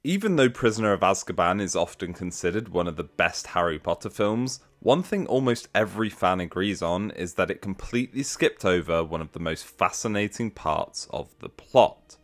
Even though Prisoner of Azkaban is often considered one of the best Harry Potter films, one thing almost every fan agrees on is that it completely skipped over one of the most fascinating parts of the plot: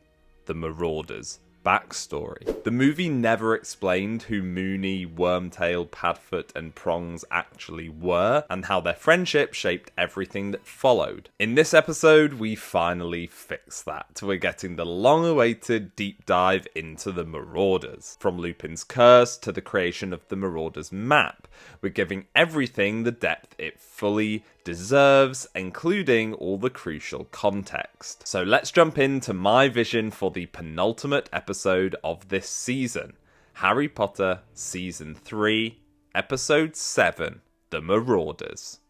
the Marauders' backstory. The movie never explained who Moony, Wormtail, Padfoot and Prongs actually were, and how their friendship shaped everything that followed. In this episode, we finally fix that. We're getting the long-awaited deep dive into the Marauders. From Lupin's curse to the creation of the Marauders map, we're giving everything the depth it fully deserves, including all the crucial context. So let's jump into my vision for the penultimate episode of this season, Harry Potter Season 3, Episode 7, The Marauders.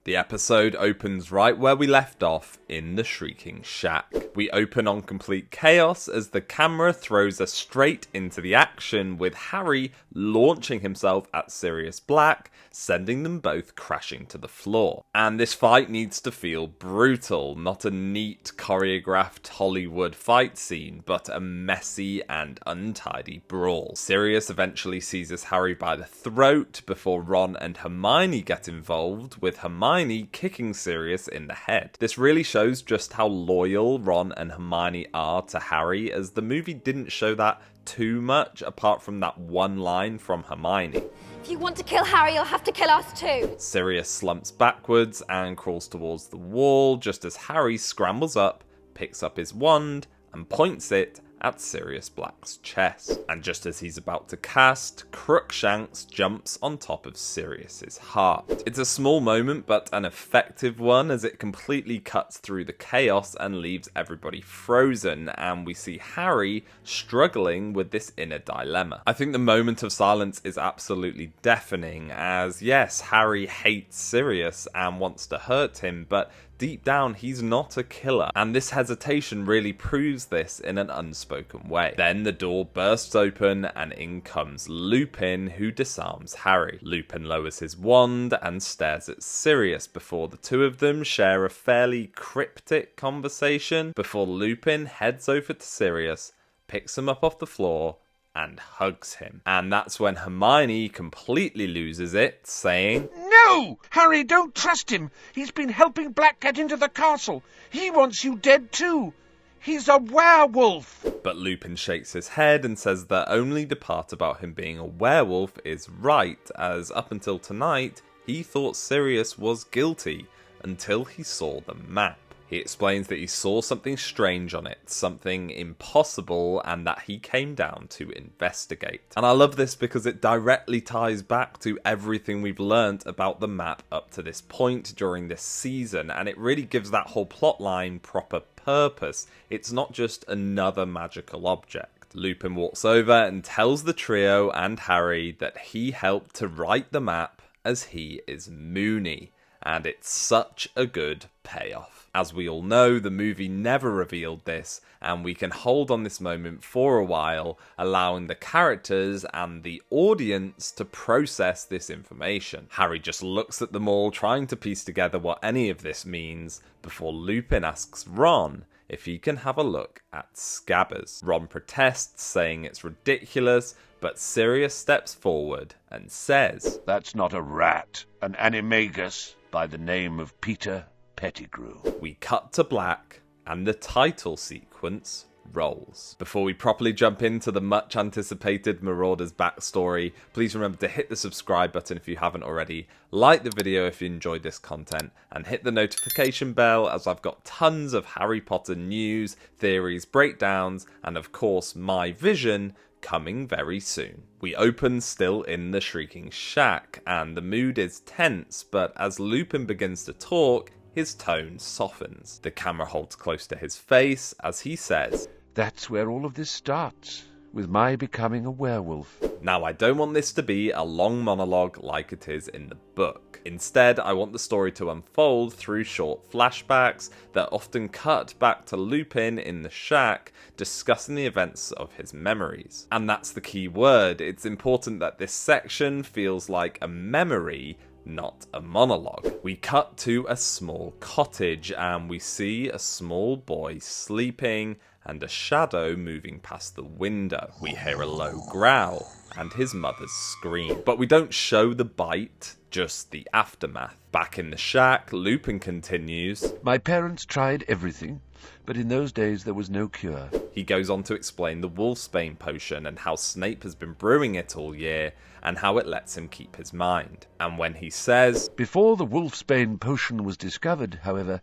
The episode opens right where we left off, in the Shrieking Shack. We open on complete chaos as the camera throws us straight into the action, with Harry launching himself at Sirius Black, sending them both crashing to the floor. And this fight needs to feel brutal, not a neat choreographed Hollywood fight scene, but a messy and untidy brawl. Sirius eventually seizes Harry by the throat before Ron and Hermione get involved, with Hermione kicking Sirius in the head. This really shows just how loyal Ron and Hermione are to Harry, as the movie didn't show that too much apart from that one line from Hermione. If you want to kill Harry, you'll have to kill us too. Sirius slumps backwards and crawls towards the wall just as Harry scrambles up, picks up his wand and points it at Sirius Black's chest. And just as he's about to cast, Crookshanks jumps on top of Sirius's heart. It's a small moment, but an effective one, as it completely cuts through the chaos and leaves everybody frozen, and we see Harry struggling with this inner dilemma. I think the moment of silence is absolutely deafening, as yes, Harry hates Sirius and wants to hurt him, but deep down, he's not a killer, and this hesitation really proves this in an unspoken way. Then the door bursts open, and in comes Lupin, who disarms Harry. Lupin lowers his wand and stares at Sirius before the two of them share a fairly cryptic conversation, before Lupin heads over to Sirius, picks him up off the floor, and hugs him. And that's when Hermione completely loses it, saying, "No! Harry, don't trust him. He's been helping Black get into the castle. He wants you dead too. He's a werewolf." But Lupin shakes his head and says that only the part about him being a werewolf is right, as up until tonight, he thought Sirius was guilty until he saw the map. He explains that he saw something strange on it, something impossible, and that he came down to investigate. And I love this because it directly ties back to everything we've learnt about the map up to this point during this season, and it really gives that whole plotline proper purpose. It's not just another magical object. Lupin walks over and tells the trio and Harry that he helped to write the map, as he is Moony, and it's such a good payoff. As we all know, the movie never revealed this, and we can hold on this moment for a while, allowing the characters and the audience to process this information. Harry just looks at them all, trying to piece together what any of this means, before Lupin asks Ron if he can have a look at Scabbers. Ron protests, saying it's ridiculous, but Sirius steps forward and says, "That's not a rat, an animagus by the name of Peter Pettigrew." We cut to black, and the title sequence rolls. Before we properly jump into the much anticipated Marauders backstory, please remember to hit the subscribe button if you haven't already, like the video if you enjoyed this content, and hit the notification bell, as I've got tons of Harry Potter news, theories, breakdowns, and of course my vision coming very soon. We open still in the Shrieking Shack, and the mood is tense, but as Lupin begins to talk, his tone softens. The camera holds close to his face as he says, "That's where all of this starts, with my becoming a werewolf." Now, I don't want this to be a long monologue like it is in the book. Instead, I want the story to unfold through short flashbacks that often cut back to Lupin in the shack, discussing the events of his memories. And that's the key word. It's important that this section feels like a memory, not a monologue. We cut to a small cottage and we see a small boy sleeping and a shadow moving past the window. We hear a low growl and his mother's scream. But we don't show the bite, just the aftermath. Back in the shack, Lupin continues, My parents tried everything, but in those days there was no cure. He goes on to explain the Wolfsbane potion and how Snape has been brewing it all year and how it lets him keep his mind. And when he says, Before the Wolfsbane potion was discovered, however,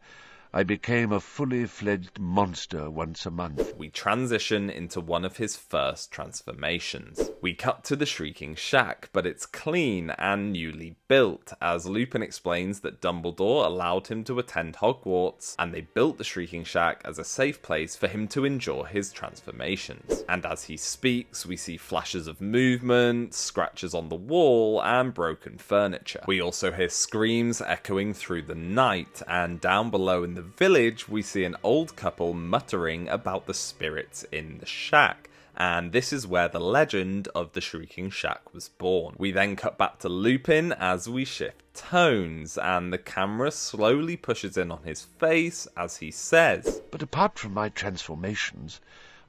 I became a fully fledged monster once a month. We transition into one of his first transformations. We cut to the Shrieking Shack, but it's clean and newly built, as Lupin explains that Dumbledore allowed him to attend Hogwarts, and they built the Shrieking Shack as a safe place for him to enjoy his transformations. And as he speaks, we see flashes of movement, scratches on the wall, and broken furniture. We also hear screams echoing through the night, and down below in the village, we see an old couple muttering about the spirits in the shack, and this is where the legend of the Shrieking Shack was born. We then cut back to Lupin as we shift tones, and the camera slowly pushes in on his face as he says, But apart from my transformations,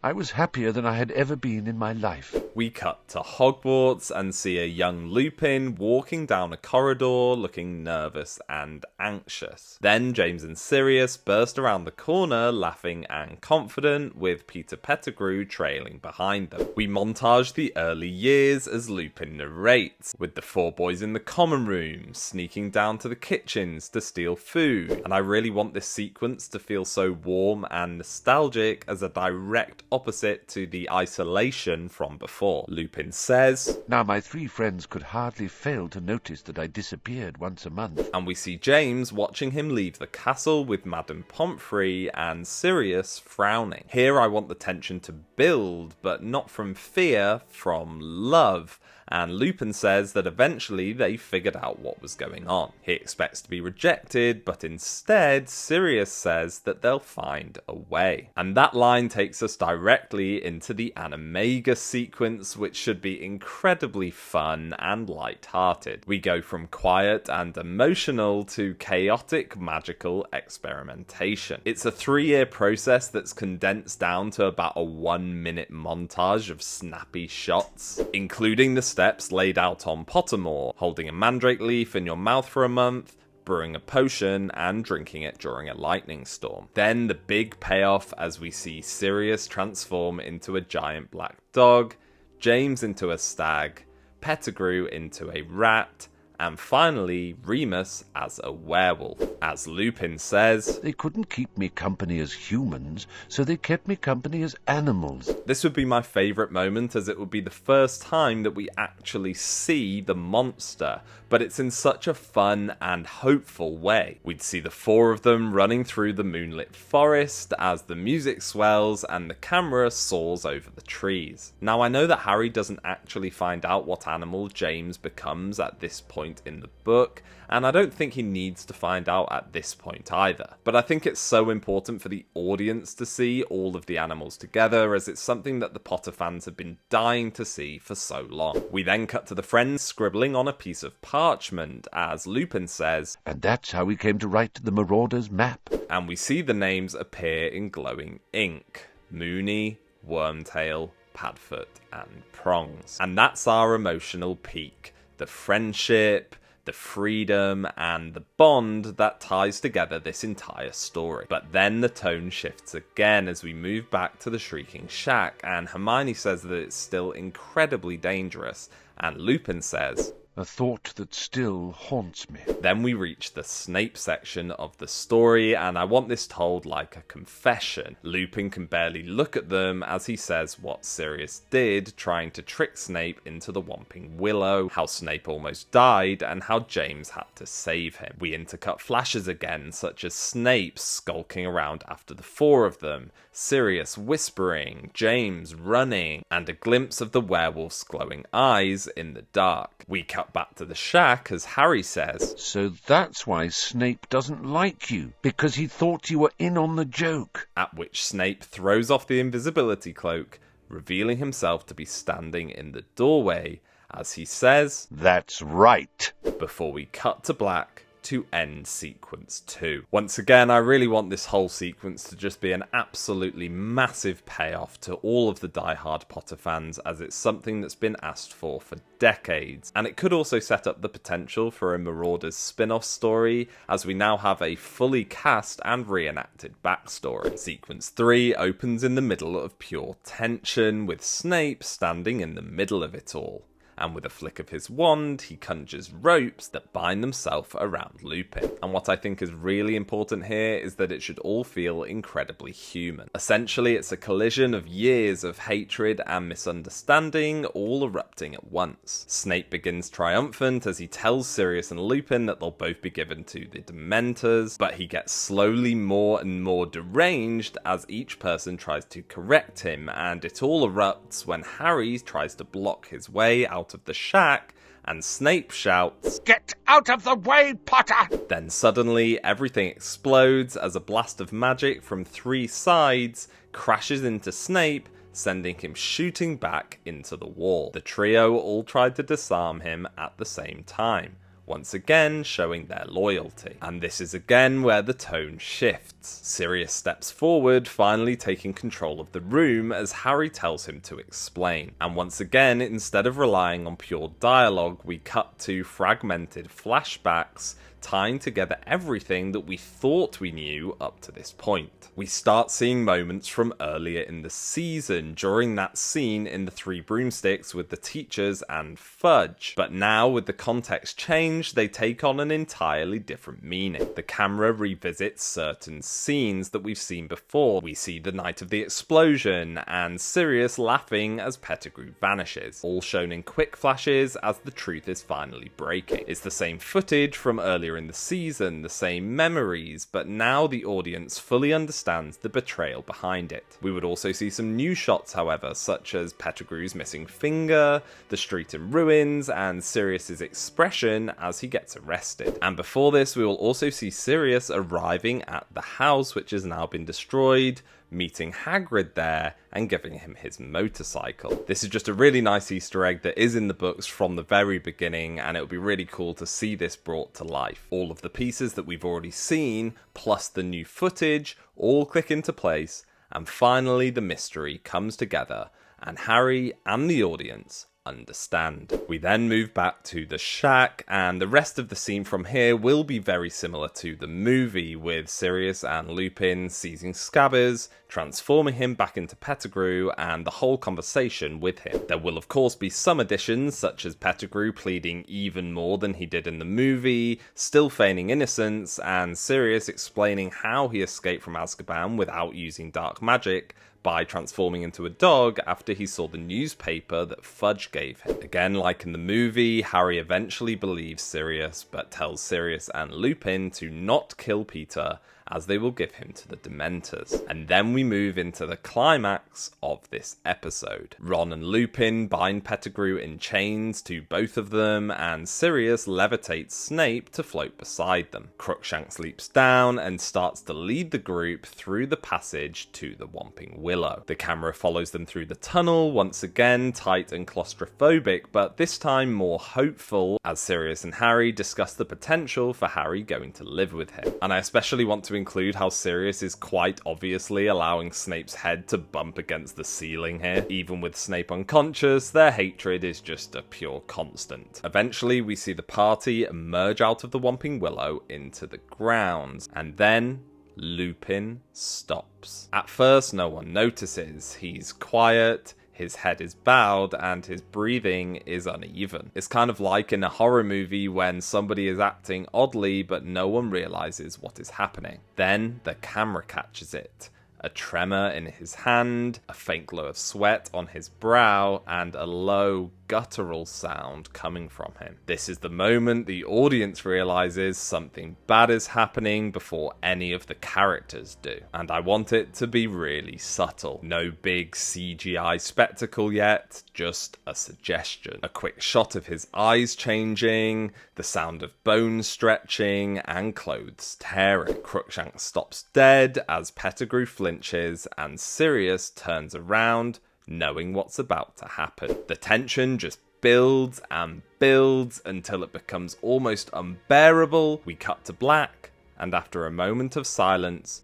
I was happier than I had ever been in my life. We cut to Hogwarts and see a young Lupin walking down a corridor looking nervous and anxious. Then James and Sirius burst around the corner laughing and confident, with Peter Pettigrew trailing behind them. We montage the early years as Lupin narrates, with the four boys in the common room sneaking down to the kitchens to steal food. And I really want this sequence to feel so warm and nostalgic as a direct opposite to the isolation from before. Lupin says, Now my three friends could hardly fail to notice that I disappeared once a month. And we see James watching him leave the castle with Madame Pomfrey and Sirius frowning. Here I want the tension to build, but not from fear, from love. And Lupin says that eventually they figured out what was going on. He expects to be rejected, but instead Sirius says that they'll find a way. And that line takes us directly into the Animagus sequence, which should be incredibly fun and light-hearted. We go from quiet and emotional to chaotic magical experimentation. It's a 3-year process that's condensed down to about a 1-minute montage of snappy shots, including the steps laid out on Pottermore, holding a mandrake leaf in your mouth for a month, brewing a potion, and drinking it during a lightning storm. Then the big payoff as we see Sirius transform into a giant black dog, James into a stag, Pettigrew into a rat, and finally Remus as a werewolf. As Lupin says, They couldn't keep me company as humans, so they kept me company as animals. This would be my favourite moment, as it would be the first time that we actually see the monster, but it's in such a fun and hopeful way. We'd see the four of them running through the moonlit forest as the music swells and the camera soars over the trees. Now I know that Harry doesn't actually find out what animal James becomes at this point in the book, and I don't think he needs to find out at this point either. But I think it's so important for the audience to see all of the animals together, as it's something that the Potter fans have been dying to see for so long. We then cut to the friends scribbling on a piece of parchment as Lupin says, And that's how we came to write the Marauders map. And we see the names appear in glowing ink: Moony, Wormtail, Padfoot, and Prongs. And that's our emotional peak. The friendship, the freedom, and the bond that ties together this entire story. But then the tone shifts again as we move back to the Shrieking Shack, and Hermione says that it's still incredibly dangerous, and Lupin says, A thought that still haunts me. Then we reach the Snape section of the story, and I want this told like a confession. Lupin can barely look at them as he says what Sirius did, trying to trick Snape into the Whomping Willow, how Snape almost died, and how James had to save him. We intercut flashes again, such as Snape skulking around after the four of them, Sirius whispering, James running, and a glimpse of the werewolf's glowing eyes in the dark. We cut back to the shack as Harry says, So that's why Snape doesn't like you, because he thought you were in on the joke. At which Snape throws off the invisibility cloak, revealing himself to be standing in the doorway, as he says, "That's right," before we cut to black to end sequence 2. Once again, I really want this whole sequence to just be an absolutely massive payoff to all of the die-hard Potter fans, as it's something that's been asked for decades, and it could also set up the potential for a Marauders spin-off story, as we now have a fully cast and reenacted backstory. Sequence 3 opens in the middle of pure tension, with Snape standing in the middle of it all. And with a flick of his wand, he conjures ropes that bind themselves around Lupin. And what I think is really important here is that it should all feel incredibly human. Essentially, it's a collision of years of hatred and misunderstanding all erupting at once. Snape begins triumphant as he tells Sirius and Lupin that they'll both be given to the Dementors, but he gets slowly more and more deranged as each person tries to correct him, and it all erupts when Harry tries to block his way out of the shack, and Snape shouts, "Get out of the way, Potter!" Then suddenly everything explodes as a blast of magic from 3 sides crashes into Snape, sending him shooting back into the wall. The trio all tried to disarm him at the same time, once again showing their loyalty. And this is again where the tone shifts. Sirius steps forward, finally taking control of the room as Harry tells him to explain. And once again, instead of relying on pure dialogue, we cut to fragmented flashbacks tying together everything that we thought we knew up to this point. We start seeing moments from earlier in the season, during that scene in the 3 broomsticks with the teachers and Fudge. But now, with the context changed, they take on an entirely different meaning. The camera revisits certain scenes that we've seen before. We see the night of the explosion, and Sirius laughing as Pettigrew vanishes, all shown in quick flashes as the truth is finally breaking. It's the same footage from earlier in the season, the same memories, but now the audience fully understands the betrayal behind it. We would also see some new shots, however, such as Pettigrew's missing finger, the street in ruins, and Sirius's expression as he gets arrested. And before this, we will also see Sirius arriving at the house, which has now been destroyed, meeting Hagrid there and giving him his motorcycle. This is just a really nice Easter egg that is in the books from the very beginning, and it would be really cool to see this brought to life. All of the pieces that we've already seen, plus the new footage, all click into place, and finally the mystery comes together, and Harry and the audience understand. We then move back to the shack, and the rest of the scene from here will be very similar to the movie, with Sirius and Lupin seizing Scabbers, transforming him back into Pettigrew, and the whole conversation with him. There will of course be some additions, such as Pettigrew pleading even more than he did in the movie, still feigning innocence, and Sirius explaining how he escaped from Azkaban without using dark magic, by transforming into a dog after he saw the newspaper that Fudge gave him. Again, like in the movie, Harry eventually believes Sirius, but tells Sirius and Lupin to not kill Peter, as they will give him to the Dementors. And then we move into the climax of this episode. Ron and Lupin bind Pettigrew in chains to both of them, and Sirius levitates Snape to float beside them. Crookshanks leaps down and starts to lead the group through the passage to the Whomping Willow. The camera follows them through the tunnel, once again tight and claustrophobic, but this time more hopeful, as Sirius and Harry discuss the potential for Harry going to live with him. And I especially want to include how Sirius is quite obviously allowing Snape's head to bump against the ceiling here. Even with Snape unconscious, their hatred is just a pure constant. Eventually, we see the party emerge out of the Whomping Willow into the grounds, and then Lupin stops. At first, no one notices. He's quiet, his head is bowed, and his breathing is uneven. It's kind of like in a horror movie when somebody is acting oddly but no one realizes what is happening. Then the camera catches it. A tremor in his hand, a faint glow of sweat on his brow, and a low, guttural sound coming from him. This is the moment the audience realizes something bad is happening before any of the characters do. And I want it to be really subtle. No big CGI spectacle yet, just a suggestion. A quick shot of his eyes changing, the sound of bones stretching, and clothes tearing. Crookshanks stops dead as Pettigrew flinches, and Sirius turns around, knowing what's about to happen. The tension just builds and builds until it becomes almost unbearable. We cut to black, and after a moment of silence,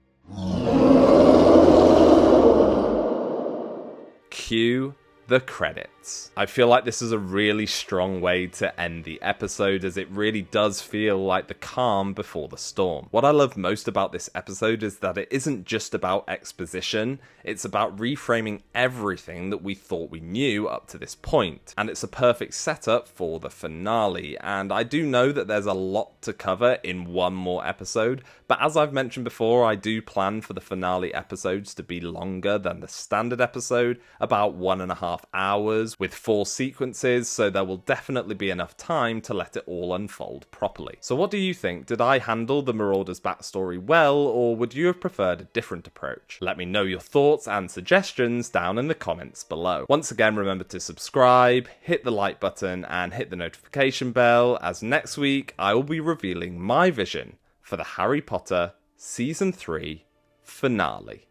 cue the credits. I feel like this is a really strong way to end the episode, as it really does feel like the calm before the storm. What I love most about this episode is that it isn't just about exposition, it's about reframing everything that we thought we knew up to this point. And it's a perfect setup for the finale, and I do know that there's a lot to cover in one more episode, but as I've mentioned before, I do plan for the finale episodes to be longer than the standard episode, about 1.5 hours, with 4 sequences, so there will definitely be enough time to let it all unfold properly. So what do you think? Did I handle the Marauders backstory well, or would you have preferred a different approach? Let me know your thoughts and suggestions down in the comments below. Once again, remember to subscribe, hit the like button, and hit the notification bell, as next week I will be revealing my vision for the Harry Potter Season 3 finale.